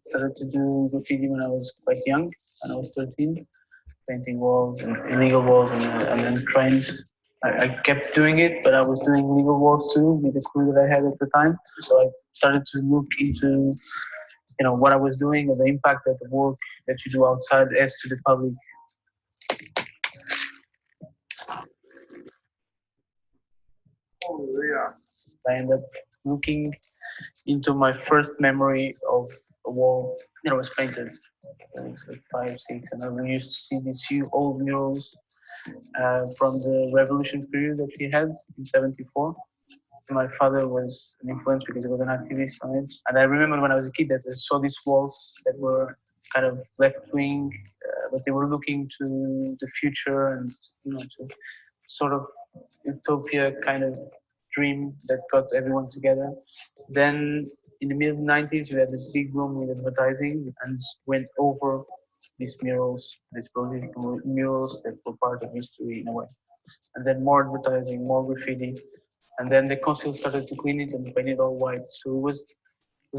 Started to do graffiti when I was quite young, when I was 13, painting walls and illegal walls and then trains. I kept doing it, but I was doing legal walls too with the crew that I had at the time. So I started to look into, what I was doing and the impact that the work that you do outside has to the public. I ended up looking into my first memory of a wall that was painted. I was like 5, 6, and we used to see these few old murals from the revolution period that we had in '74. My father was an influence because he was an activist on it. And I remember when I was a kid that I saw these walls that were kind of left-wing, but they were looking to the future and, to sort of utopia kind of dream that got everyone together. Then in the mid-90s, we had this big boom with advertising and went over these murals, these political murals that were part of history in a way. And then more advertising, more graffiti. And then the council started to clean it and paint it all white. So it was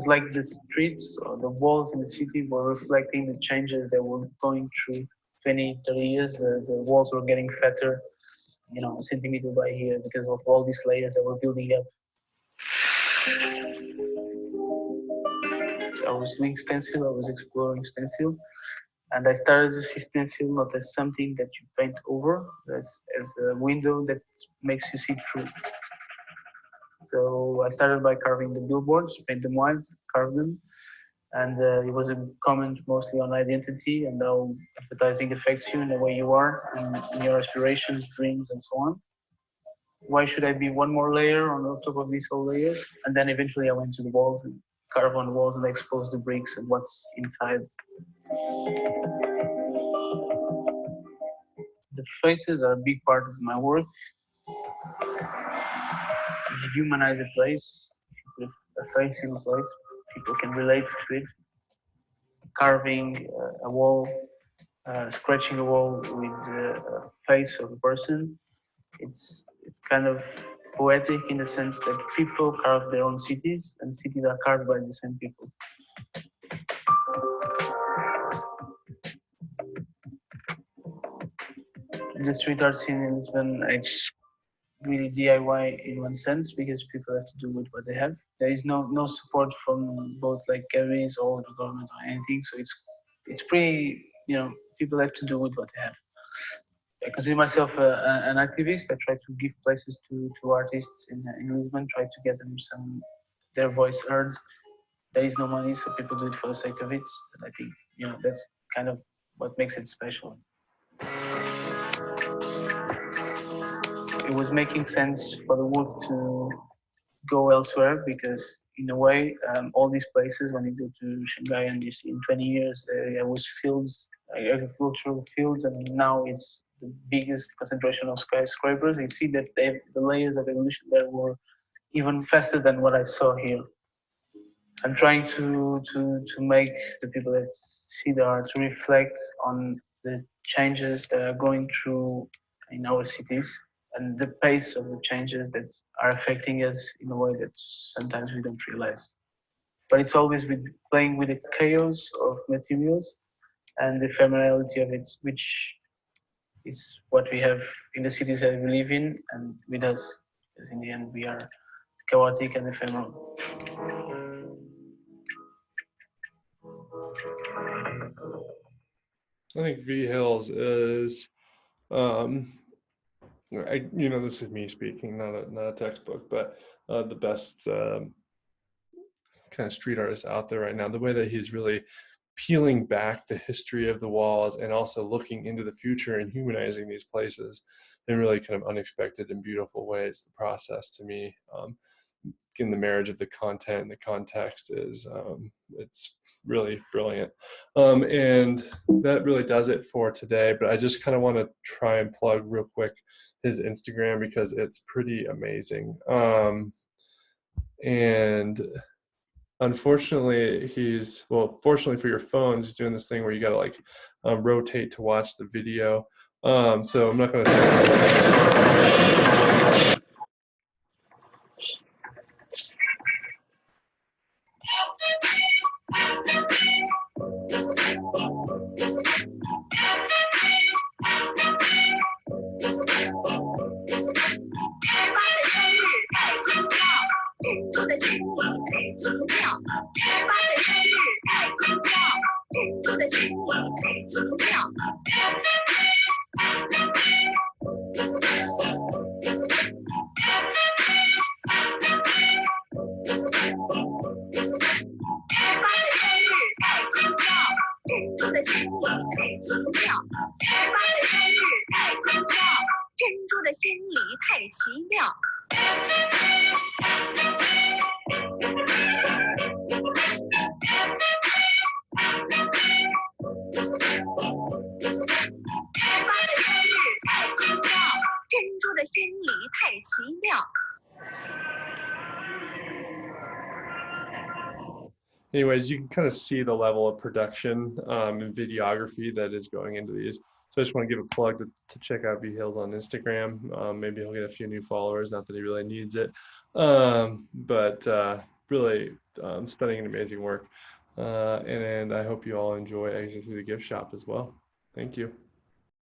like the streets or the walls in the city were reflecting the changes that were going through 20, 30 years. The walls were getting fatter, a centimeter by here because of all these layers that were building up. I was doing stencil, I was exploring stencil, and I started to see stencil not as something that you paint over, as a window that makes you see through. So I started by carving the billboards, paint them white, carve them, and it was a comment mostly on identity and how advertising affects you in the way you are and your aspirations, dreams, and so on. Why should I be one more layer on top of these whole layers? And then eventually I went to the walls and carve on the walls and expose the bricks and what's inside. The faces are a big part of my work. You humanize a place, you put a face in a place, people can relate to it. Carving a wall, scratching a wall with a face of a person, it's kind of poetic in the sense that people carve their own cities and cities are carved by the same people. The street art scene in Lisbon, it's really DIY in one sense because people have to do with what they have. There is no support from both like galleries or the government or anything, so it's pretty, people have to do with what they have. I consider myself an activist. I try to give places to artists in Lisbon, try to get them their voice heard. There is no money, so people do it for the sake of it. And I think that's kind of what makes it special. It was making sense for the work to go elsewhere because in a way, all these places, when you go to Shanghai and you see in 20 years, there was fields, agricultural fields, and now it's the biggest concentration of skyscrapers. You see that the layers of evolution there were even faster than what I saw here. I'm trying to make the people that see the art to reflect on the changes that are going through in our cities and the pace of the changes that are affecting us in a way that sometimes we don't realize. But it's always with playing with the chaos of materials and the ephemerality of it, which is what we have in the cities that we live in and with us. Because in the end, we are chaotic and ephemeral. I think V Hills is, this is me speaking, not a textbook, but the best kind of street artist out there right now. The way that he's really peeling back the history of the walls and also looking into the future and humanizing these places in really kind of unexpected and beautiful ways. The process to me in the marriage of the content and the context is it's really brilliant. And that really does it for today, but I just kind of want to try and plug real quick his Instagram because it's pretty amazing. And unfortunately, fortunately for your phones, he's doing this thing where you got to like rotate to watch the video. So I'm not going to. Anyways, you can kind of see the level of production and videography that is going into these. So I just want to give a plug to check out V Hills on Instagram. Maybe he'll get a few new followers, not that he really needs it. But really stunning and amazing work. And I hope you all enjoy Exit Through the Gift Shop as well. Thank you.